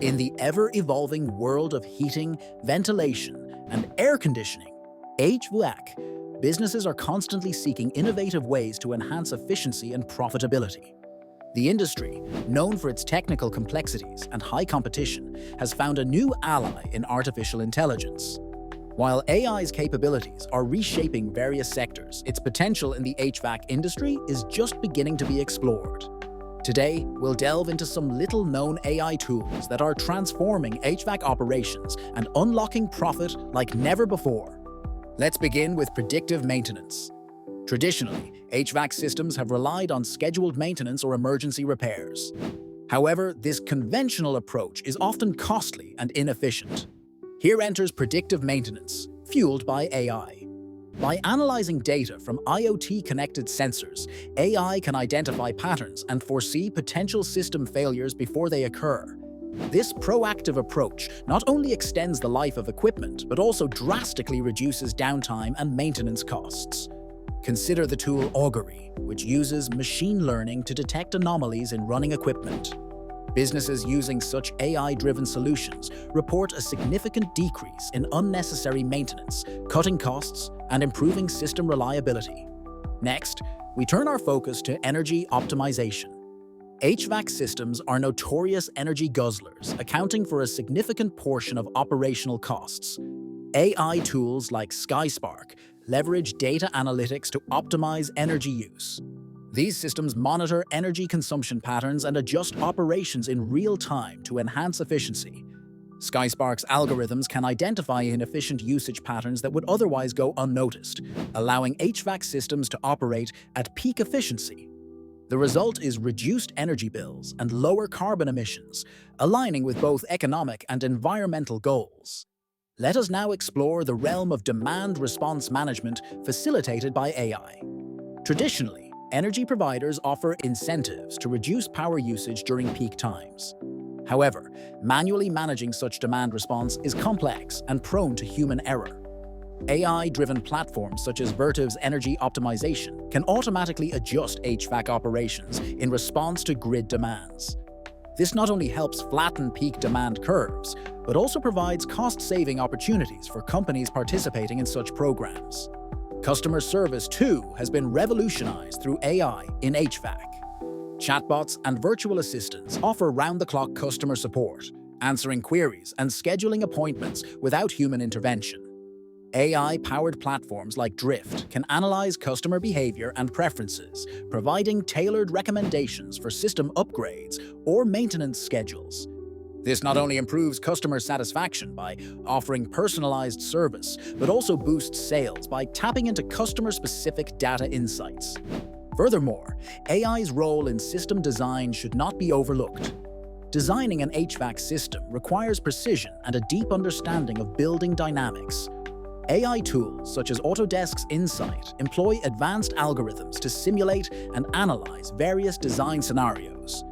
In the ever-evolving world of heating, ventilation, and air conditioning, HVAC, businesses are constantly seeking innovative ways to enhance efficiency and profitability. The industry, known for its technical complexities and high competition, has found a new ally in artificial intelligence. While AI's capabilities are reshaping various sectors, its potential in the HVAC industry is just beginning to be explored. Today, we'll delve into some little-known AI tools that are transforming HVAC operations and unlocking profit like never before. Let's begin with predictive maintenance. Traditionally, HVAC systems have relied on scheduled maintenance or emergency repairs. However, this conventional approach is often costly and inefficient. Here enters predictive maintenance, fueled by AI. By analyzing data from IoT-connected sensors, AI can identify patterns and foresee potential system failures before they occur. This proactive approach not only extends the life of equipment, but also drastically reduces downtime and maintenance costs. Consider the tool Augury, which uses machine learning to detect anomalies in running equipment. Businesses using such AI-driven solutions report a significant decrease in unnecessary maintenance, cutting costs, and improving system reliability. Next, we turn our focus to energy optimization. HVAC systems are notorious energy guzzlers, accounting for a significant portion of operational costs. AI tools like SkySpark leverage data analytics to optimize energy use. These systems monitor energy consumption patterns and adjust operations in real time to enhance efficiency. SkySpark's algorithms can identify inefficient usage patterns that would otherwise go unnoticed, allowing HVAC systems to operate at peak efficiency. The result is reduced energy bills and lower carbon emissions, aligning with both economic and environmental goals. Let us now explore the realm of demand response management facilitated by AI. Traditionally, energy providers offer incentives to reduce power usage during peak times. However, manually managing such demand response is complex and prone to human error. AI-driven platforms such as Vertiv's energy optimization can automatically adjust HVAC operations in response to grid demands. This not only helps flatten peak demand curves, but also provides cost-saving opportunities for companies participating in such programs. Customer service, too, has been revolutionized through AI in HVAC. Chatbots and virtual assistants offer round-the-clock customer support, answering queries and scheduling appointments without human intervention. AI-powered platforms like Drift can analyze customer behavior and preferences, providing tailored recommendations for system upgrades or maintenance schedules. This not only improves customer satisfaction by offering personalized service, but also boosts sales by tapping into customer-specific data insights. Furthermore, AI's role in system design should not be overlooked. Designing an HVAC system requires precision and a deep understanding of building dynamics. AI tools such as Autodesk's Insight employ advanced algorithms to simulate and analyze various design scenarios.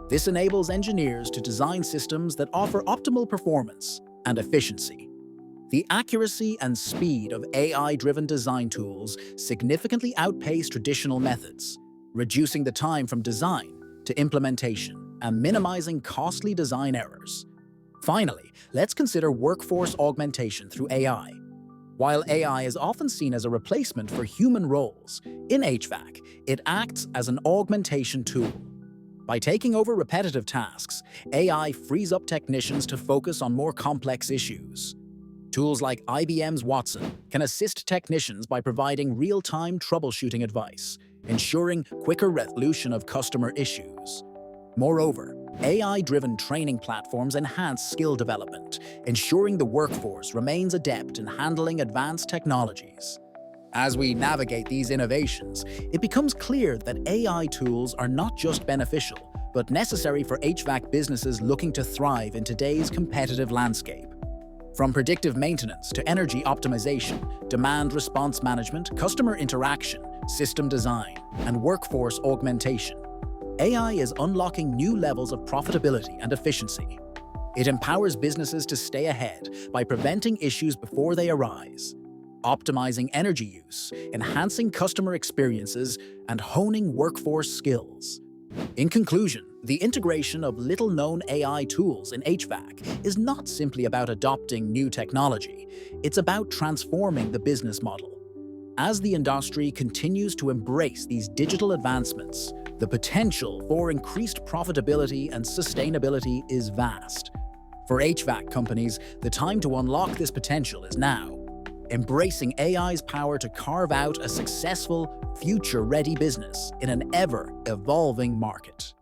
This enables engineers to design systems that offer optimal performance and efficiency. The accuracy and speed of AI-driven design tools significantly outpace traditional methods, reducing the time from design to implementation and minimizing costly design errors. Finally, let's consider workforce augmentation through AI. While AI is often seen as a replacement for human roles, in HVAC, it acts as an augmentation tool. By taking over repetitive tasks, AI frees up technicians to focus on more complex issues. Tools like IBM's Watson can assist technicians by providing real-time troubleshooting advice, ensuring quicker resolution of customer issues. Moreover, AI-driven training platforms enhance skill development, ensuring the workforce remains adept in handling advanced technologies. As we navigate these innovations, it becomes clear that AI tools are not just beneficial, but necessary for HVAC businesses looking to thrive in today's competitive landscape. From predictive maintenance to energy optimization, demand response management, customer interaction, system design, and workforce augmentation, AI is unlocking new levels of profitability and efficiency. It empowers businesses to stay ahead by preventing issues before they arise, optimizing energy use, enhancing customer experiences, and honing workforce skills. In conclusion, the integration of little-known AI tools in HVAC is not simply about adopting new technology, it's about transforming the business model. As the industry continues to embrace these digital advancements, the potential for increased profitability and sustainability is vast. For HVAC companies, the time to unlock this potential is now, embracing AI's power to carve out a successful, future-ready business in an ever-evolving market.